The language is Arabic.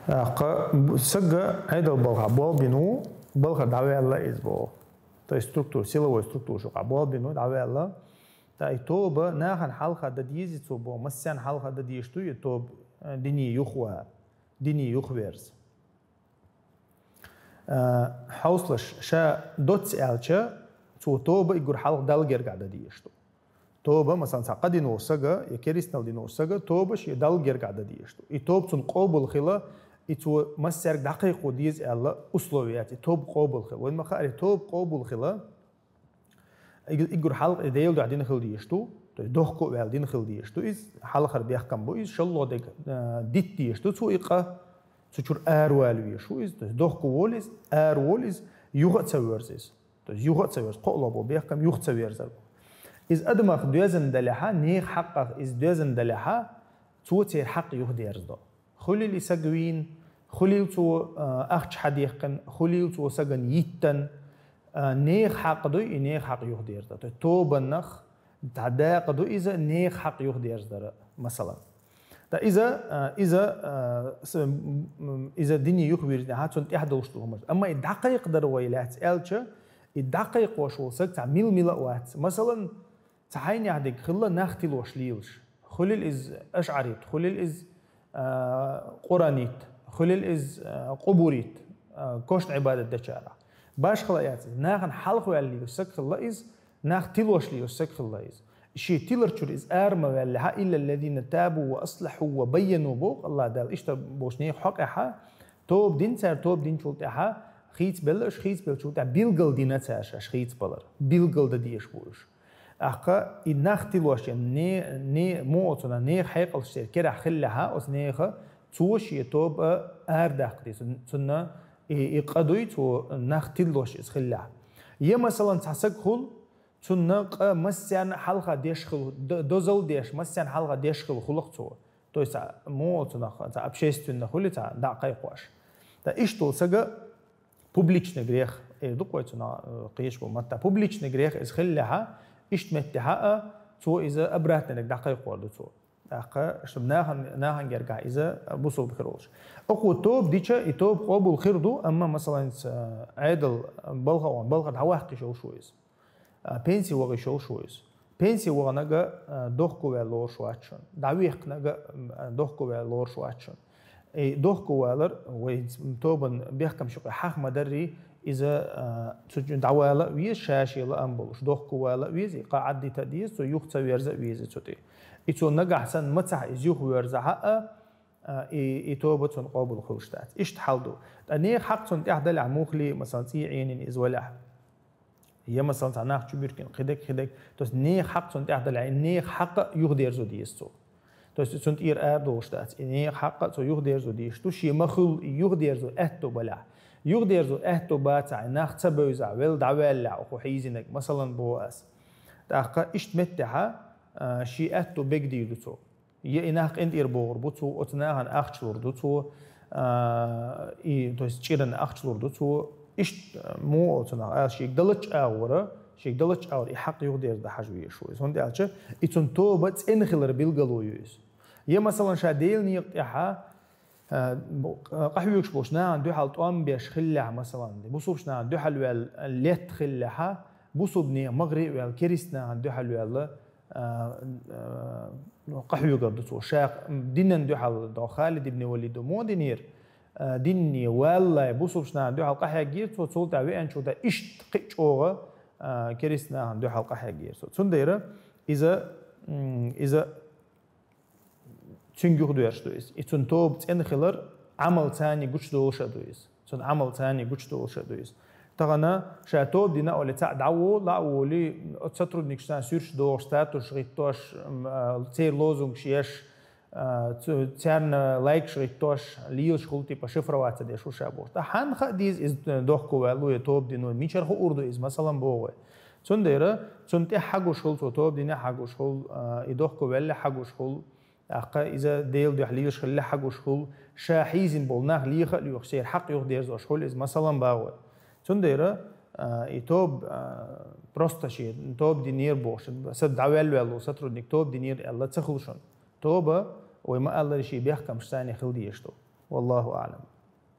Сага айдал балга бину балга давела избо. То есть силовой структура шука бину давела. Та и то бы нахан халха да дизицу бо масян халха да дишту и то дини юхва дини юхверс. Хауслаш ша доц элча цу то бы игур халх далгер гада дишту. То бы مثلا ساقدينو سجا يكريسنال دينو سجا تو بش يدالجر قاعدة ديشتو يتوب تون قابل خلا يتو مسير دقيق وديز الله أسلوبيات يتوب قابل خلا وين ما خير يتوب قابل خلا يقول حلق إديل دو عدين خل ديشتو دوخكو وعدين خل ديشتو إز حلق خر بيحكم بو إز شلو دك ديت ديشتو تو إقا تشور أروالوي شو إز دوخكو ووليز أرواليز يوغت سويرزيز يوغت سويرز قلبو بيحكم يوغت سويرز إز أدمخ دوزن دلها نيخ حقق إز دوزن دلها تو تير حق يهديرز دا خليل يسجوين خليل تو أخش حديقن خليل تو سجن يتن نيخ حق دو نيخ حق يهديرز دا تو بنخ تعداق دو إذا نيخ حق يهديرز دا مثلا دا إذا دنيا يخبر هاتون إحدى هم أما الدقائق درويلات ألشة الدقائق وشو سك تعمل ملأوات مثلا تعيني عندك خلا نختل وشليلش خليل إز أشعريت خليل إز قرانيت خليل إز قبوريت كوشت عبادة دشارة باش خلايات ناخن حلق واللي يسك خلا إز نختل وشلي يسك خلا إز شيء تيلرشور إز أرما والها إلا الذين تابوا وأصلحوا وبينوا بوق الله دال إشتا بوشني حق إحا توب دين سر توب دين شولت إحا خيت بلش خيت بلش شولت بيلجل دينات ساش خيت بلر بيلجل دديش بوش أخا النختلوش ني موتنا ني حيقل شيء كده خلها أس نيخه توش يتوب أردق دي سنة يقدوي تو نختلوش خلها يه مثلا تحسكل سنة مسيان حلقة ديشخل دوزل ديش مسيان حلقة ديشخل خلق تو يس موتنا общественное خلي تا دقيق واش تا إيش سجى публичный грех دوقيت نا قيش بمتا публичный грех خلها اشتمتها تو إذا أبرهتنا دقيق وردو تو أخا شبناهن جرجع إذا بوصل بخيروش أقوى توب ديشة يتوب قابل خير دو أما مثلا عادل بلغة دعوة شو إز بنسي وغي شو إز بنسي وغا نجا دوخكو والور شو أتشون دعويق نجا دوخكو والور شو أتشون دوخكو والر ويتوبن بيحكم شو حق مدري إذا تجون دعوة ويز شاشي لا أمبولش دوخكو ولا ويز قاعد تديس تو يخت ويرز ويز توتي إتو نجح سن متع يزيخ ويرز حقه إتو بتون قابل خلشتات إيش تحلدو تاني حق تون تحدل عموخلي مثلا تيعين إزوله هي مثلا تناخ شبيركن خدك توس نيخ حق تون تحدل عين نيخ حق يخدير زوديستو توس تون تير أردوشتات نيخ حق تو يخدير زوديستو شيء مخل يخدير زو أهتو بلا يقدر زو أهتو باتع ناخ تبوزع ويل دعوالع أخو حيزينك مثلا بواس تأخا اشتمتها شي أهتو بيقدي دوتو يناخ انت إربور بوتو أتناهن أخشلور دوتو تويس تشيرن أخشلور دوتو اشت مو أتناهن شي يقدلتش أورا شي يقدلتش أور يحق يقدر ده حجوية شويس هون دالشة إتون توبت إنخلر بيلقلو يويس مثلا شاديل نيقتها قحويكش بوشنا عن دو حال طعم بيش خلها مثلا بوصوبشنا عن دو حال والليت خلها بوصوبني مغرب والكريسنا عن دو حال وال قحويك قردتو شاق دينن دو حال دو خالد ابن وليد مو دينير ديني والله بوصوبشنا عن دو حال قحيا جير تو تصول تعوي أن شو دا إشت قيش أوغا كريسنا عن دو حال قحيا جير تندير إذا تنجح دويرشتويس إتون توب تنخلر عمل ثاني قش دوشدويس تون عمل ثاني قش دوشدويس تغنا شاتوب دينا أولي تعدعو لا أولي تسطرو نكشتان سيرش دوشتاتو شغيتوش تير لوزونج شيش تيرن لايك شغيتوش ليوش خلطي بشفروات ديشو شابوش تحان خديز إز دوخكو والو يتوب دينو ميشار خو أردو إز مثلا بوغي تون ديرا تون تي حقوش خلط وتوب دينا حقوش خلط إدوخكو والي حقوش خلط أقا إذا ديل دو حليش خلي حق وشخول شاحيزين بولناه ليخ ليخسير حق يخديرز وشخول إز مثلا باوي تنديرا يتوب بروستا شيء توب دينير بوش سد دعوال والو سترودنيك توب دينير الله تخلشون توبا وما الله شيء بيحكم شتاني خلدي يشتو والله أعلم.